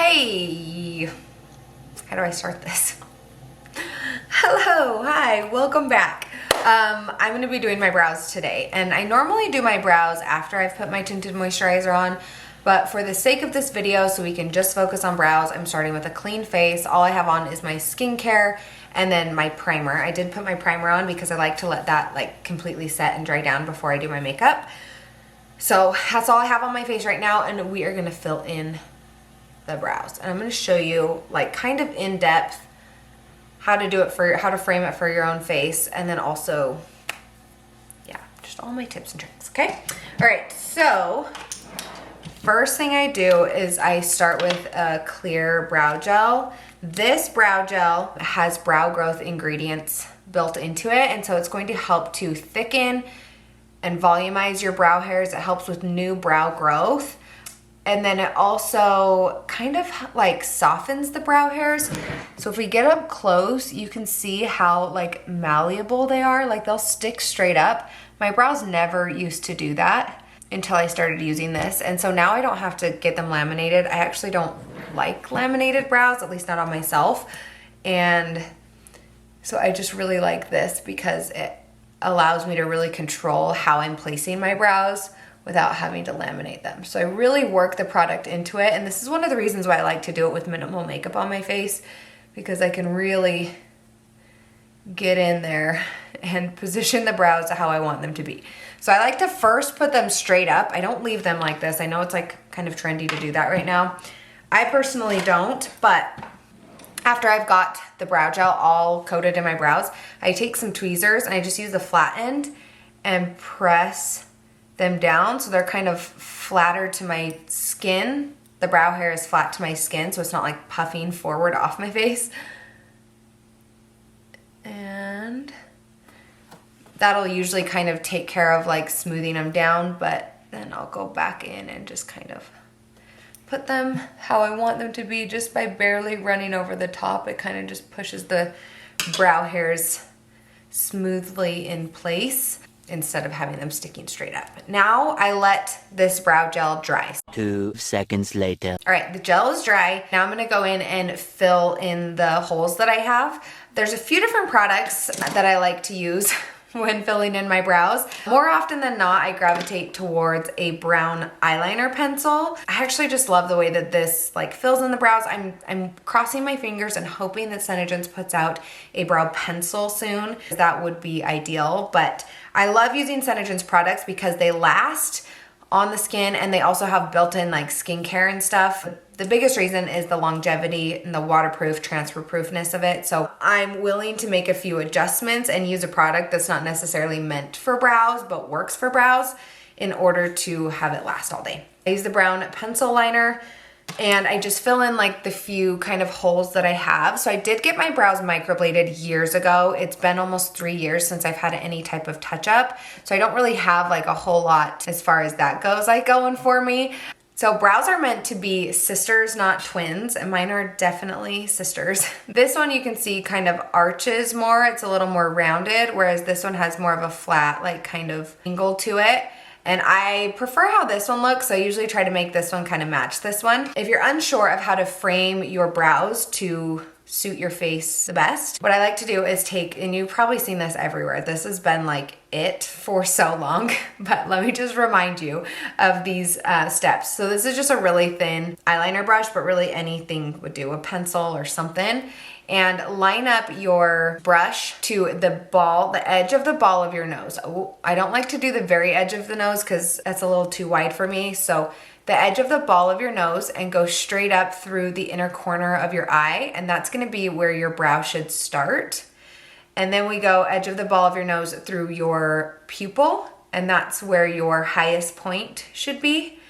Hey, how do I start this? Hello, hi, welcome back. I'm gonna be doing my brows today, and I normally do my brows after I've put my tinted moisturizer on, but for the sake of this video, so we can just focus on brows, I'm starting with a clean face. All I have on is my skincare and then my primer. I did put my primer on because I like to let that like completely set and dry down before I do my makeup. So that's all I have on my face right now, and we are gonna fill in the brows. And I'm gonna show you like kind of in depth how to do it how to frame it for your own face, and then also, yeah, just all my tips and tricks, okay? All right, so first thing I do is I start with a clear brow gel. This brow gel has brow growth ingredients built into it, and so it's going to help to thicken and volumize your brow hairs. It helps with new brow growth. And then it also kind of like softens the brow hairs. So if we get up close, you can see how like malleable they are. Like they'll stick straight up. My brows never used to do that until I started using this. And so now I don't have to get them laminated. I actually don't like laminated brows, at least not on myself. And so I just really like this because it allows me to really control how I'm placing my brows without having to laminate them. So I really work the product into it, and this is one of the reasons why I like to do it with minimal makeup on my face, because I can really get in there and position the brows to how I want them to be. So I like to first put them straight up. I don't leave them like this. I know it's like kind of trendy to do that right now. I personally don't, but after I've got the brow gel all coated in my brows, I take some tweezers and I just use the flat end and press them down so they're kind of flatter to my skin. The brow hair is flat to my skin, so it's not like puffing forward off my face. And that'll usually kind of take care of like smoothing them down, but then I'll go back in and just kind of put them how I want them to be, just by barely running over the top. It kind of just pushes the brow hairs smoothly in place instead of having them sticking straight up. Now I let this brow gel dry. 2 seconds later. All right, the gel is dry. Now I'm gonna go in and fill in the holes that I have. There's a few different products that I like to use when filling in my brows. More often than not, I gravitate towards a brown eyeliner pencil. I actually just love the way that this like fills in the brows. I'm crossing my fingers and hoping that Senegence puts out a brow pencil soon. That would be ideal, but I love using Senegence products because they last on the skin, and they also have built-in like skincare and stuff. The biggest reason is the longevity and the waterproof, transfer-proofness of it. So I'm willing to make a few adjustments and use a product that's not necessarily meant for brows but works for brows in order to have it last all day. I use the brown pencil liner, and I just fill in like the few kind of holes that I have. So I did get my brows microbladed years ago. It's been almost 3 years since I've had any type of touch up. So I don't really have like a whole lot as far as that goes like going for me. So brows are meant to be sisters, not twins, and mine are definitely sisters. This one you can see kind of arches more. It's a little more rounded, whereas this one has more of a flat like kind of angle to it. And I prefer how this one looks, so I usually try to make this one kind of match this one. If you're unsure of how to frame your brows to suit your face the best, what I like to do is take, and you've probably seen this everywhere, this has been like it for so long, but let me just remind you of these steps. So this is just a really thin eyeliner brush, but really anything would do, a pencil or something. And line up your brush to the ball, the edge of the ball of your nose. Oh, I don't like to do the very edge of the nose because that's a little too wide for me. So the edge of the ball of your nose, and go straight up through the inner corner of your eye, and that's gonna be where your brow should start. And then we go edge of the ball of your nose through your pupil, and that's where your highest point should be.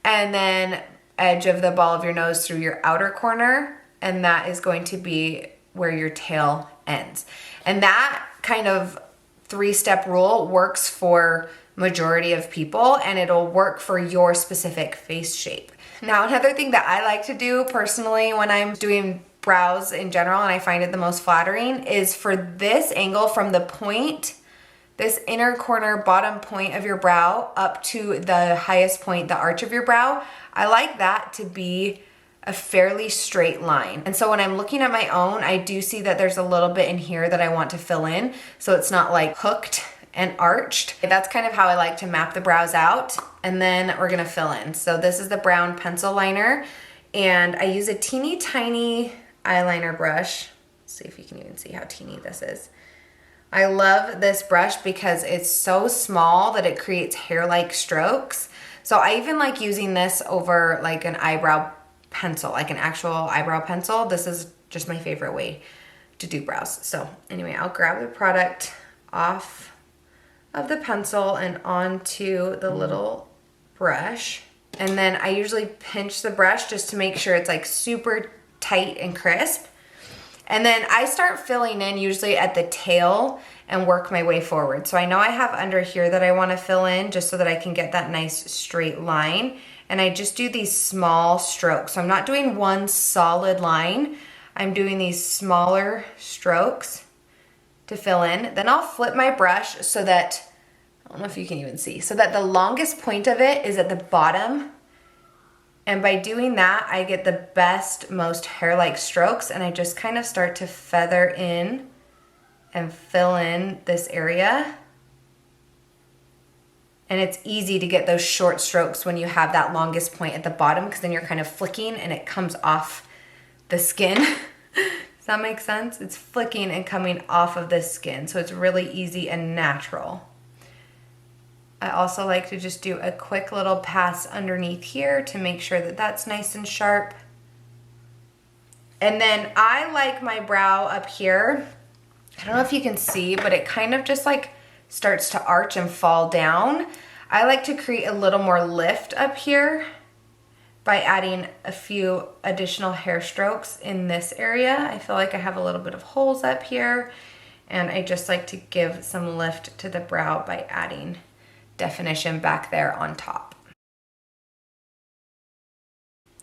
And then edge of the ball of your nose through your outer corner, and that is going to be where your tail ends. And that kind of 3-step rule works for majority of people, and it'll work for your specific face shape. Now, another thing that I like to do personally when I'm doing brows in general, and I find it the most flattering, is for this angle from the point, this inner corner bottom point of your brow up to the highest point, the arch of your brow, I like that to be a fairly straight line. And so when I'm looking at my own, I do see that there's a little bit in here that I want to fill in, so it's not like hooked and arched. That's kind of how I like to map the brows out. And then we're gonna fill in. So this is the brown pencil liner, and I use a teeny tiny eyeliner brush. Let's see if you can even see how teeny this is. I love this brush because it's so small that it creates hair-like strokes. So I even like using this over like an eyebrow pencil, like an actual eyebrow pencil. This is just my favorite way to do brows. So anyway, I'll grab the product off of the pencil and onto the little brush. And then I usually pinch the brush just to make sure it's like super tight and crisp. And then I start filling in usually at the tail and work my way forward. So I know I have under here that I want to fill in just so that I can get that nice straight line. And I just do these small strokes. So I'm not doing one solid line. I'm doing these smaller strokes to fill in. Then I'll flip my brush so that, I don't know if you can even see, so that the longest point of it is at the bottom. And by doing that, I get the best, most hair-like strokes, and I just kind of start to feather in and fill in this area. And it's easy to get those short strokes when you have that longest point at the bottom, because then you're kind of flicking and it comes off the skin. Does that make sense? It's flicking and coming off of the skin, so it's really easy and natural. I also like to just do a quick little pass underneath here to make sure that that's nice and sharp. And then I like my brow up here. I don't know if you can see, but it kind of just like starts to arch and fall down. I like to create a little more lift up here by adding a few additional hair strokes in this area. I feel like I have a little bit of holes up here, and I just like to give some lift to the brow by adding definition back there on top.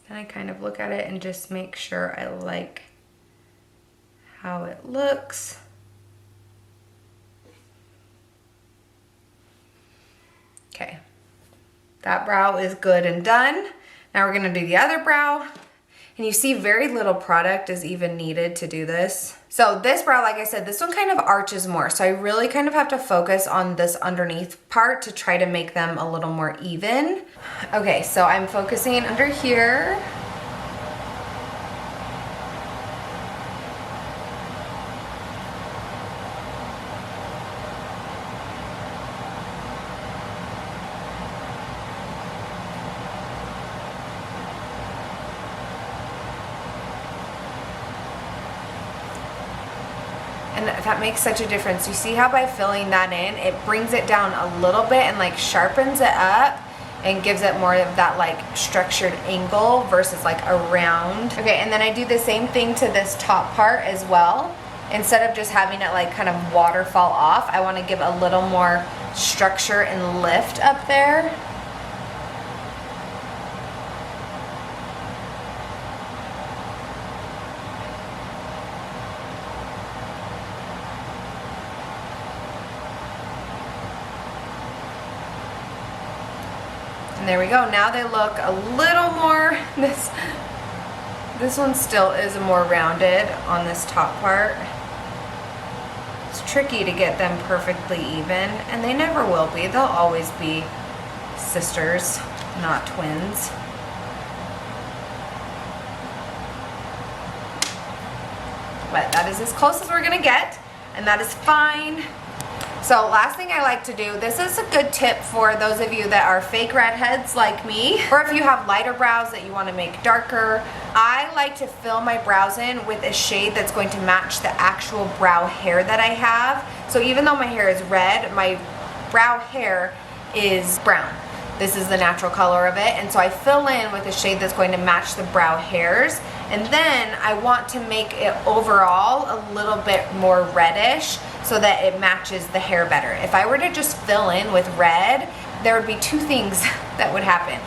And I kind of look at it and just make sure I like how it looks. Okay, that brow is good and done. Now we're gonna do the other brow. And you see very little product is even needed to do this. So this brow, like I said, this one kind of arches more. So I really kind of have to focus on this underneath part to try to make them a little more even. Okay, so I'm focusing under here. And that makes such a difference. You see how by filling that in, it brings it down a little bit and like sharpens it up and gives it more of that like structured angle versus like a round. Okay, and then I do the same thing to this top part as well. Instead of just having it like kind of waterfall off, I want to give a little more structure and lift up there. And there we go. Now they look a little more, this one still is more rounded on this top part. It's tricky to get them perfectly even, and they never will be. They'll always be sisters, not twins. But that is as close as we're gonna get, and that is fine. So last thing I like to do, this is a good tip for those of you that are fake redheads like me, or if you have lighter brows that you want to make darker. I like to fill my brows in with a shade that's going to match the actual brow hair that I have. So even though my hair is red, my brow hair is brown. This is the natural color of it, and so I fill in with a shade that's going to match the brow hairs. And then I want to make it overall a little bit more reddish so that it matches the hair better. If I were to just fill in with red, there would be two things that would happen.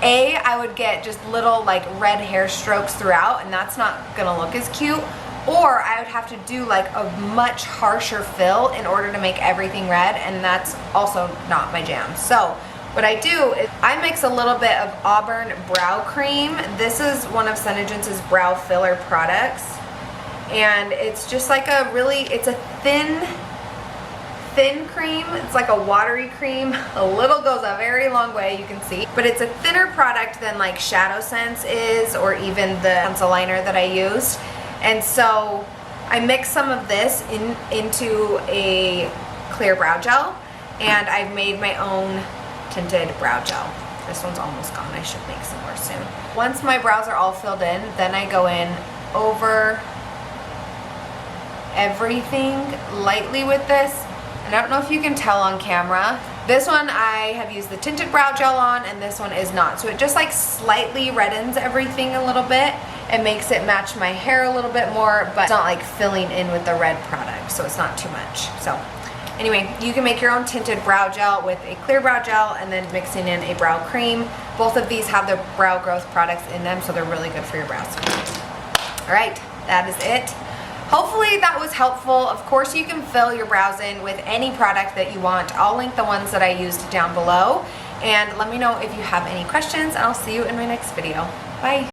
A, I would get just little like red hair strokes throughout, and that's not gonna look as cute. Or I would have to do like a much harsher fill in order to make everything red, and that's also not my jam. So what I do is I mix a little bit of Auburn Brow Cream. This is one of Senegence's brow filler products. And it's just like it's a thin cream. It's like a watery cream. A little goes a very long way, you can see. But it's a thinner product than like Shadow Sense is, or even the pencil liner that I used. And so I mix some of this into a clear brow gel, and I've made my own tinted brow gel. This one's almost gone. I should make some more soon. Once my brows are all filled in, then I go in over everything lightly with this. And I don't know if you can tell on camera. This one I have used the tinted brow gel on, and this one is not. So it just like slightly reddens everything a little bit and makes it match my hair a little bit more, but it's not like filling in with the red product, so it's not too much. So anyway, you can make your own tinted brow gel with a clear brow gel and then mixing in a brow cream. Both of these have the brow growth products in them, so they're really good for your brows. All right, that is it. Hopefully that was helpful. Of course, you can fill your brows in with any product that you want. I'll link the ones that I used down below. And let me know if you have any questions, and I'll see you in my next video. Bye.